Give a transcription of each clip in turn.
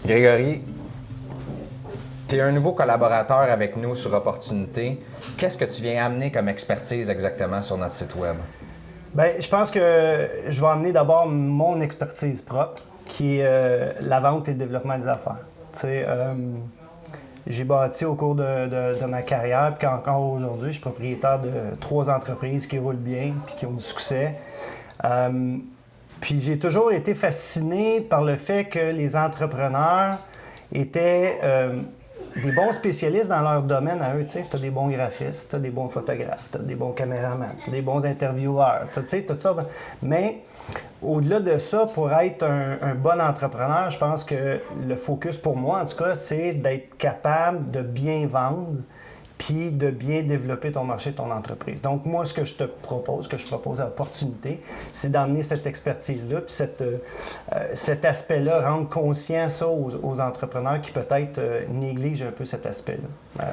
Grégory, tu es un nouveau collaborateur avec nous sur Opportunité. Qu'est-ce que tu viens amener comme expertise exactement sur notre site Web? Bien, je pense que je vais amener d'abord mon expertise propre, qui est la vente et le développement des affaires. Tu sais, j'ai bâti au cours de ma carrière, puis qu'encore aujourd'hui, je suis propriétaire de 3 entreprises qui roulent bien, puis qui ont du succès. Puis j'ai toujours été fasciné par le fait que les entrepreneurs étaient des bons spécialistes dans leur domaine à eux. Tu as des bons graphistes, tu as des bons photographes, tu as des bons caméramans, tu as des bons intervieweurs, tu sais, tout ça. Mais au-delà de ça, pour être un bon entrepreneur, je pense que le focus pour moi, en tout cas, c'est d'être capable de bien vendre puis de bien développer ton marché, ton entreprise. Donc, moi, ce que je propose à Opportunité, c'est d'emmener cette expertise-là, puis cet aspect-là, rendre conscient ça aux entrepreneurs qui peut-être négligent un peu cet aspect-là.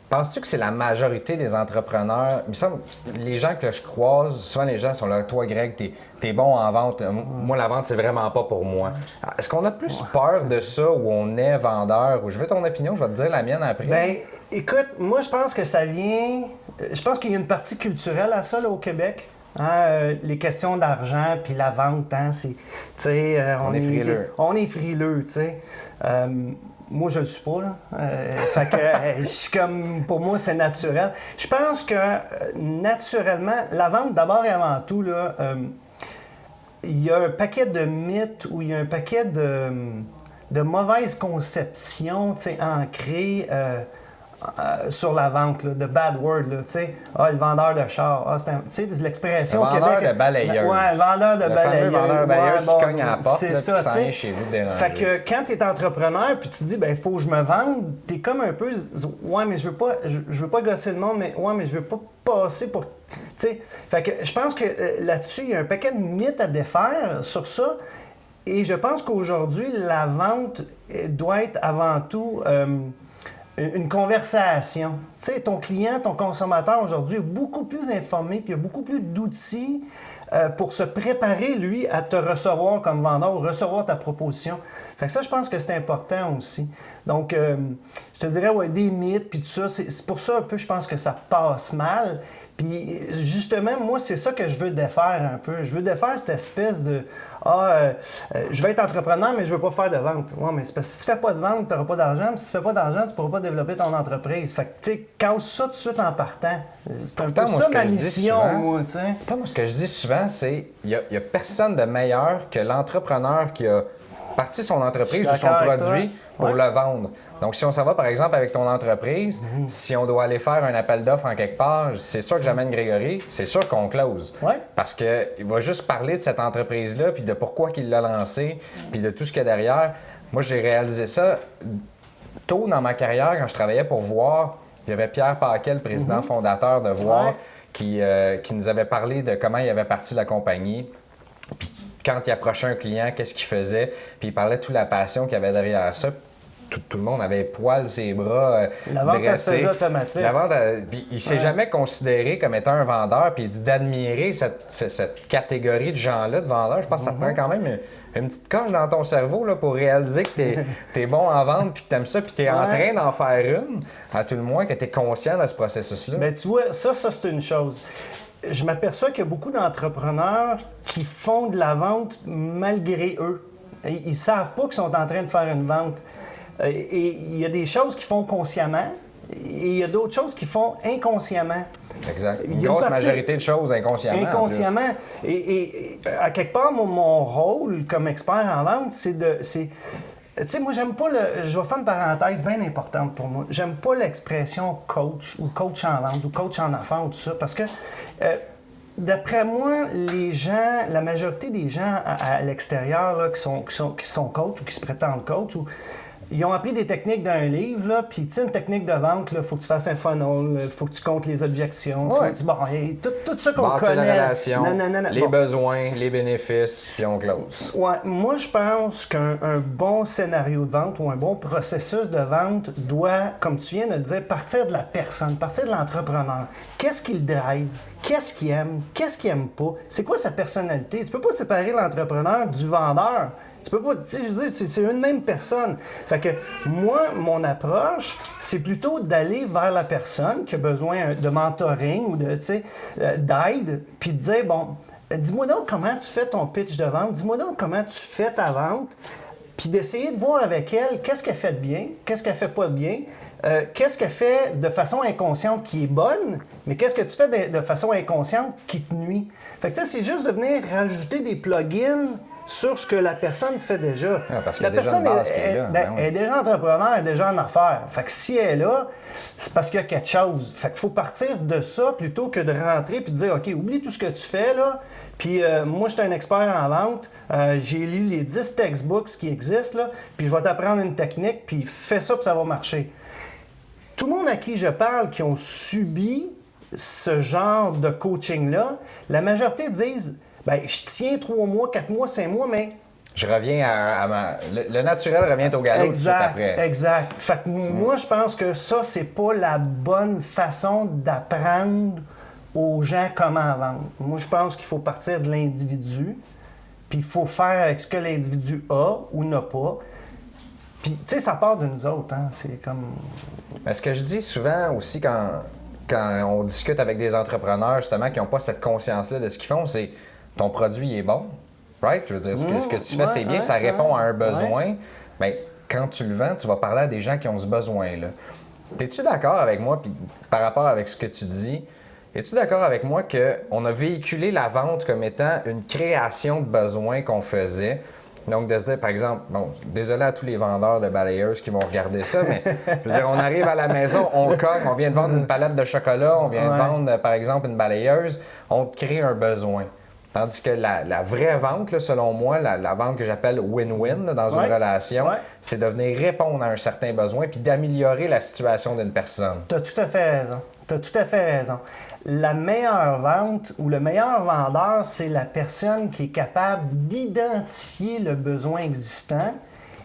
Penses-tu que c'est la majorité des entrepreneurs? Il me semble, les gens que je croise, souvent les gens sont là, toi Greg, t'es bon en vente, moi la vente c'est vraiment pas pour moi. Est-ce qu'on a plus peur de ça où on est vendeur? Ou je veux ton opinion, je vais te dire la mienne après. Bien, écoute, moi je pense que ça vient, je pense qu'il y a une partie culturelle à ça là, au Québec. Hein, les questions d'argent puis la vente, hein, c'est, tu sais, on est frileux. On est frileux, tu sais. Moi, je le suis pas, là. Fait que, je suis comme, pour moi, c'est naturel. Je pense que, naturellement, la vente, d'abord et avant tout, là, il y a un paquet de mythes ou il y a un paquet de mauvaises conceptions, tu sais, ancrées sur la vente, là, de bad word, là, tu sais. Ah, le vendeur de char. Ah, c'est tu sais, l'expression au Québec. Le vendeur de balayeuse. Ouais, le vendeur de balayeuse. Le vendeur de balayeuse qui cogne à la porte, c'est là, ça, qui s'en vient chez vous de déranger. Fait que quand tu es entrepreneur puis tu te dis, ben il faut que je me vende, tu es comme un peu, ouais, mais je veux pas gosser le monde, mais ouais, mais je veux pas passer pour. Tu sais, fait que je pense que là-dessus, il y a un paquet de mythes à défaire sur ça. Et je pense qu'aujourd'hui, la vente doit être avant tout une conversation. Tu sais, ton client, ton consommateur aujourd'hui est beaucoup plus informé, puis il y a beaucoup plus d'outils pour se préparer, lui, à te recevoir comme vendeur ou recevoir ta proposition. Fait que ça, je pense que c'est important aussi. Donc, je te dirais, ouais, des mythes, puis tout ça, c'est pour ça un peu, je pense que ça passe mal. Puis justement, moi, c'est ça que je veux défaire un peu. Je veux défaire cette espèce de je vais être entrepreneur, mais je veux pas faire de vente. Ouais, mais c'est parce que si tu fais pas de vente, tu n'auras pas d'argent. Puis si tu fais pas d'argent, tu pourras pas développer ton entreprise. Fait que, tu sais, casse ça tout de suite en partant. C'est un peu ça ma mission, moi, tu sais. Pourtant, moi, ce que je dis souvent, c'est il y a personne de meilleur que l'entrepreneur qui a parti son entreprise ou son produit pour le vendre. Donc, si on s'en va, par exemple, avec ton entreprise, si on doit aller faire un appel d'offres en quelque part, c'est sûr que j'amène Grégory, c'est sûr qu'on close. Ouais. Parce qu'il va juste parler de cette entreprise-là, puis de pourquoi il l'a lancée, puis de tout ce qu'il y a derrière. Moi, j'ai réalisé ça tôt dans ma carrière, quand je travaillais pour Voir. Il y avait Pierre Paquet, le président fondateur de Voir, qui nous avait parlé de comment il avait parti la compagnie. Puis quand il approchait un client, qu'est-ce qu'il faisait, puis il parlait de toute la passion qu'il y avait derrière ça. Tout le monde avait poil ses bras la vente dressés. automatique. La vente, puis il s'est jamais considéré comme étant un vendeur, puis il dit d'admirer cette catégorie de gens-là, de vendeurs. Je pense que ça prend quand même une petite coche dans ton cerveau là, pour réaliser que t'es bon en vente, puis que t'aimes ça, puis t'es en train d'en faire une, à tout le moins, que t'es conscient de ce processus-là. Bien, tu vois, ça c'est une chose. Je m'aperçois qu'il y a beaucoup d'entrepreneurs qui font de la vente malgré eux. Ils savent pas qu'ils sont en train de faire une vente. Et il y a des choses qu'ils font consciemment et il y a d'autres choses qu'ils font inconsciemment. Exact. Une grosse majorité de choses inconsciemment. Inconsciemment. Et à quelque part, mon rôle comme expert en vente, c'est tu sais, moi, j'aime pas je vais faire une parenthèse bien importante pour moi. J'aime pas l'expression coach ou coach en vente ou coach en affaires ou tout ça parce que d'après moi, les gens, la majorité des gens à l'extérieur là, qui sont coachs ou qui se prétendent coach, ils ont appris des techniques d'un livre, là, puis tu sais, une technique de vente, il faut que tu fasses un funnel, il faut que tu comptes les objections, tout ça qu'on connaît. La relation, les bon. besoins, les bénéfices, puis on close. Ouais, moi, je pense qu'un bon scénario de vente ou un bon processus de vente doit, comme tu viens de le dire, partir de la personne, partir de l'entrepreneur. Qu'est-ce qui le drive? Qu'est-ce qu'il aime? Qu'est-ce qu'il aime pas? C'est quoi sa personnalité? Tu peux pas séparer l'entrepreneur du vendeur. Tu peux pas, tu sais, je veux dire, c'est une même personne. Fait que moi, mon approche, c'est plutôt d'aller vers la personne qui a besoin de mentoring ou de, tu sais, d'aide, puis de dire, bon, dis-moi donc comment tu fais ton pitch de vente, dis-moi donc comment tu fais ta vente, puis d'essayer de voir avec elle qu'est-ce qu'elle fait de bien, qu'est-ce qu'elle fait pas de bien, qu'est-ce qu'elle fait de façon inconsciente qui est bonne, mais qu'est-ce que tu fais de façon inconsciente qui te nuit. Fait que tu sais, c'est juste de venir rajouter des plugins sur ce que la personne fait déjà. Ah, parce qu'il y La a déjà personne une base qui est là. Ben oui. est déjà entrepreneur, elle est déjà en affaires. Fait que si elle est là, c'est parce qu'il y a quelque chose. Fait qu'il faut partir de ça plutôt que de rentrer puis de dire, OK, oublie tout ce que tu fais, là. Puis moi, je suis un expert en vente. J'ai lu les 10 textbooks qui existent, là. Puis je vais t'apprendre une technique, puis fais ça, puis ça va marcher. Tout le monde à qui je parle qui ont subi ce genre de coaching-là, la majorité disent, bien, je tiens 3 mois, 4 mois, 5 mois, mais... Je reviens à ma... Le naturel revient au galop tout de suite après. Exact. Fait que moi, je pense que ça, c'est pas la bonne façon d'apprendre aux gens comment vendre. Moi, je pense qu'il faut partir de l'individu, puis il faut faire avec ce que l'individu a ou n'a pas. Puis, tu sais, ça part de nous autres, hein. C'est comme... Mais ce que je dis souvent aussi quand on discute avec des entrepreneurs, justement, qui n'ont pas cette conscience-là de ce qu'ils font, c'est ton produit est bon, right? Je veux dire, ce que tu fais, c'est bien, ça répond à un besoin. Mais quand tu le vends, tu vas parler à des gens qui ont ce besoin-là. Es-tu d'accord avec moi, puis par rapport avec ce que tu dis, es-tu d'accord avec moi qu'on a véhiculé la vente comme étant une création de besoins qu'on faisait? Donc, de se dire, par exemple, bon, désolé à tous les vendeurs de balayeuses qui vont regarder ça, mais je veux dire, on arrive à la maison, on cogne, on vient de vendre une palette de chocolat, on vient de vendre, par exemple, une balayeuse, on te crée un besoin. Tandis que la vraie vente, là, selon moi, la vente que j'appelle win-win là, dans une relation, c'est de venir répondre à un certain besoin puis d'améliorer la situation d'une personne. Tu as tout à fait raison. Tu as tout à fait raison. La meilleure vente ou le meilleur vendeur, c'est la personne qui est capable d'identifier le besoin existant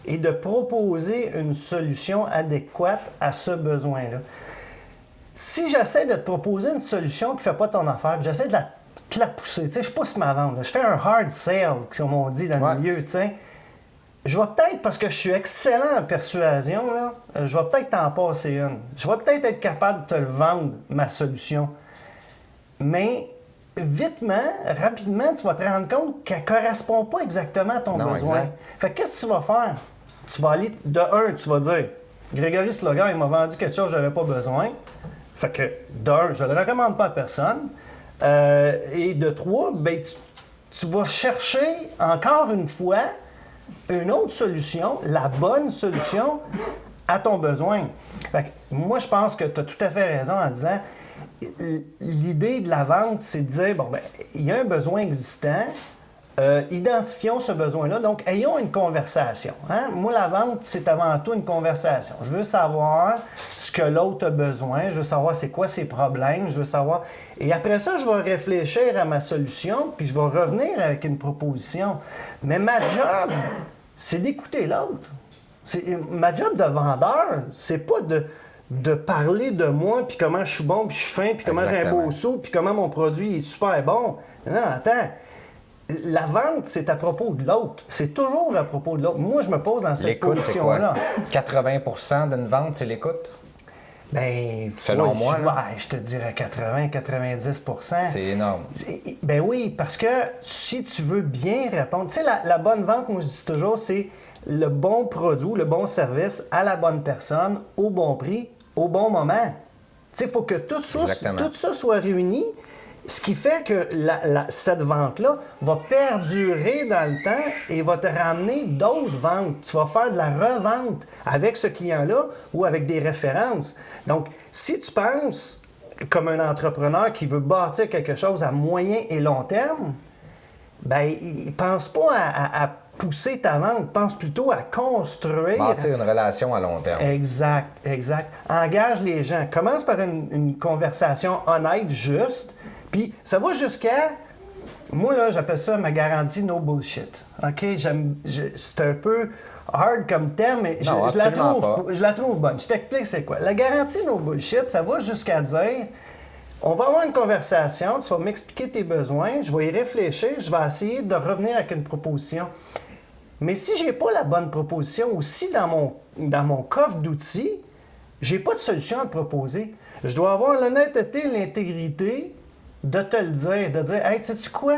et de proposer une solution adéquate à ce besoin-là. Si j'essaie de te proposer une solution qui ne fait pas ton affaire, j'essaie de te la pousser, tu sais, je pousse ma vente, là, je fais un hard sale, comme on dit dans le milieu, tu sais, je vais peut-être, parce que je suis excellent en persuasion, là, je vais peut-être t'en passer une. Je vais peut-être être capable de te le vendre, ma solution. Mais rapidement, tu vas te rendre compte qu'elle ne correspond pas exactement à ton besoin. Exact. Fait que qu'est-ce que tu vas faire? Tu vas aller, de un, tu vas dire, Grégory Slogan, il m'a vendu quelque chose que je n'avais pas besoin. Fait que, d'un, je ne le recommande pas à personne. Et de trois, ben, tu vas chercher, encore une fois, une autre solution, la bonne solution à ton besoin. Fait que, moi, je pense que tu as tout à fait raison en disant, l'idée de la vente, c'est de dire, bon, ben, il y a un besoin existant, identifions ce besoin-là, donc ayons une conversation. Hein? Moi, la vente, c'est avant tout une conversation. Je veux savoir ce que l'autre a besoin, je veux savoir c'est quoi ses problèmes, je veux savoir... Et après ça, je vais réfléchir à ma solution, puis je vais revenir avec une proposition. Mais ma job, c'est d'écouter l'autre. Ma job de vendeur, c'est pas de parler de moi, puis comment je suis bon, puis je suis fin, puis comment j'ai un beau saut, puis comment mon produit est super bon. Non, attends. La vente, c'est à propos de l'autre. C'est toujours à propos de l'autre. Moi, je me pose dans cette position-là. 80% d'une vente, c'est l'écoute? Bien, selon moi, je te dirais 80-90%. C'est énorme. Ben oui, parce que si tu veux bien répondre... Tu sais, la bonne vente, moi, je dis toujours, c'est le bon produit, le bon service à la bonne personne, au bon prix, au bon moment. Tu sais, il faut que tout ça soit réuni. Ce qui fait que cette vente-là va perdurer dans le temps et va te ramener d'autres ventes. Tu vas faire de la revente avec ce client-là ou avec des références. Donc, si tu penses comme un entrepreneur qui veut bâtir quelque chose à moyen et long terme, ben, il ne pense pas à pousser ta vente, pense plutôt à construire... Bâtir une relation à long terme. Exact. Engage les gens. Commence par une conversation honnête, juste... Puis, ça va jusqu'à... Moi, là, j'appelle ça ma garantie no bullshit. OK? C'est un peu hard comme terme, mais je la trouve bonne. Je t'explique c'est quoi. La garantie no bullshit, ça va jusqu'à dire... On va avoir une conversation, tu vas m'expliquer tes besoins, je vais y réfléchir, je vais essayer de revenir avec une proposition. Mais si j'ai pas la bonne proposition ou si dans mon coffre d'outils, j'ai pas de solution à te proposer, je dois avoir l'honnêteté, l'intégrité de te le dire, de dire, hey, sais-tu quoi?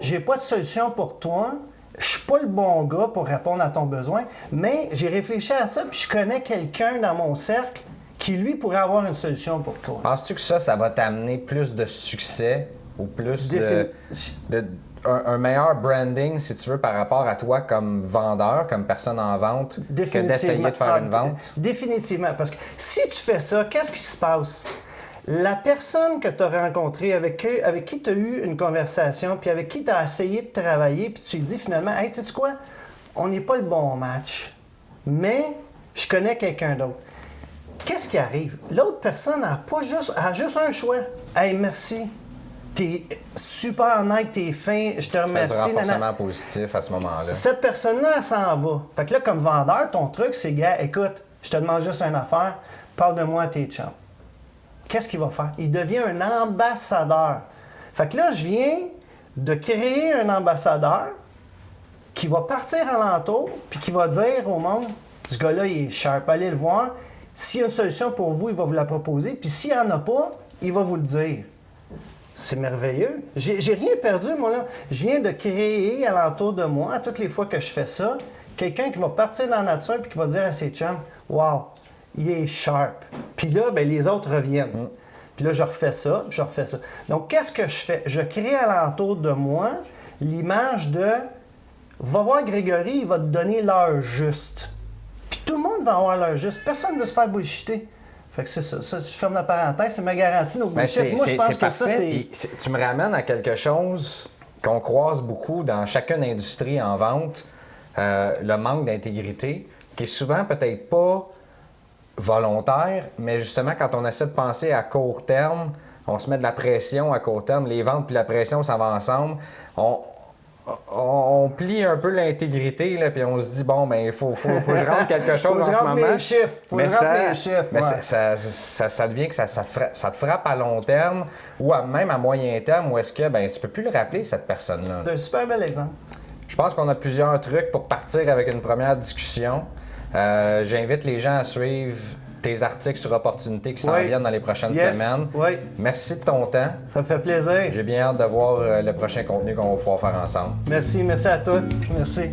J'ai pas de solution pour toi. Je suis pas le bon gars pour répondre à ton besoin, mais j'ai réfléchi à ça, puis je connais quelqu'un dans mon cercle qui, lui, pourrait avoir une solution pour toi. Penses-tu que ça va t'amener plus de succès ou plus un meilleur branding, si tu veux, par rapport à toi comme vendeur, comme personne en vente, que d'essayer de faire une vente? Définitivement. Parce que si tu fais ça, qu'est-ce qui se passe? La personne que tu as rencontrée, avec qui tu as eu une conversation, puis avec qui tu as essayé de travailler, puis tu lui dis finalement, hey, sais-tu quoi? On n'est pas le bon match, mais je connais quelqu'un d'autre. Qu'est-ce qui arrive? L'autre personne a juste un choix. Hey, merci. T'es super honnête, t'es fin, je te remercie. Tu fais du renforcement positif à ce moment-là. Cette personne-là, elle s'en va. Fait que là, comme vendeur, ton truc, c'est, gars, écoute, je te demande juste une affaire, parle de moi à tes chums. Qu'est-ce qu'il va faire? Il devient un ambassadeur. Fait que là, je viens de créer un ambassadeur qui va partir alentour puis qui va dire au monde, ce gars-là, il est sharp, allez le voir. S'il y a une solution pour vous, il va vous la proposer. Puis s'il n'y en a pas, il va vous le dire. C'est merveilleux. J'ai rien perdu, moi, là. Je viens de créer alentour de moi, à toutes les fois que je fais ça, quelqu'un qui va partir dans la nature puis qui va dire à ses chums, « Wow, il est sharp. » Puis là, ben, les autres reviennent. Puis là, je refais ça, je refais ça. Donc, qu'est-ce que je fais? Je crée alentour de moi l'image de « Va voir Grégory, il va te donner l'heure juste. » Puis tout le monde va avoir l'heure juste. Personne ne veut se faire bullshiter. Fait que c'est ça. Ça, je ferme la parenthèse, c'est ma garantie. Donc, moi, je pense que ça, c'est... Tu me ramènes à quelque chose qu'on croise beaucoup dans chacune industrie en vente, le manque d'intégrité, qui est souvent peut-être pas volontaire, mais justement, quand on essaie de penser à court terme, on se met de la pression à court terme. Les ventes puis la pression, ça va ensemble. On plie un peu l'intégrité, là, puis on se dit, bon, ben il faut que je rentre quelque chose en ce moment. Mais ça devient que ça te frappe à long terme ou même à moyen terme, où est-ce que ben, tu peux plus le rappeler, cette personne-là. C'est un super bel exemple. Je pense qu'on a plusieurs trucs pour partir avec une première discussion. J'invite les gens à suivre tes articles sur opportunités qui s'en viennent dans les prochaines semaines. Oui. Merci de ton temps. Ça me fait plaisir. J'ai bien hâte de voir le prochain contenu qu'on va pouvoir faire ensemble. Merci à toi. Merci.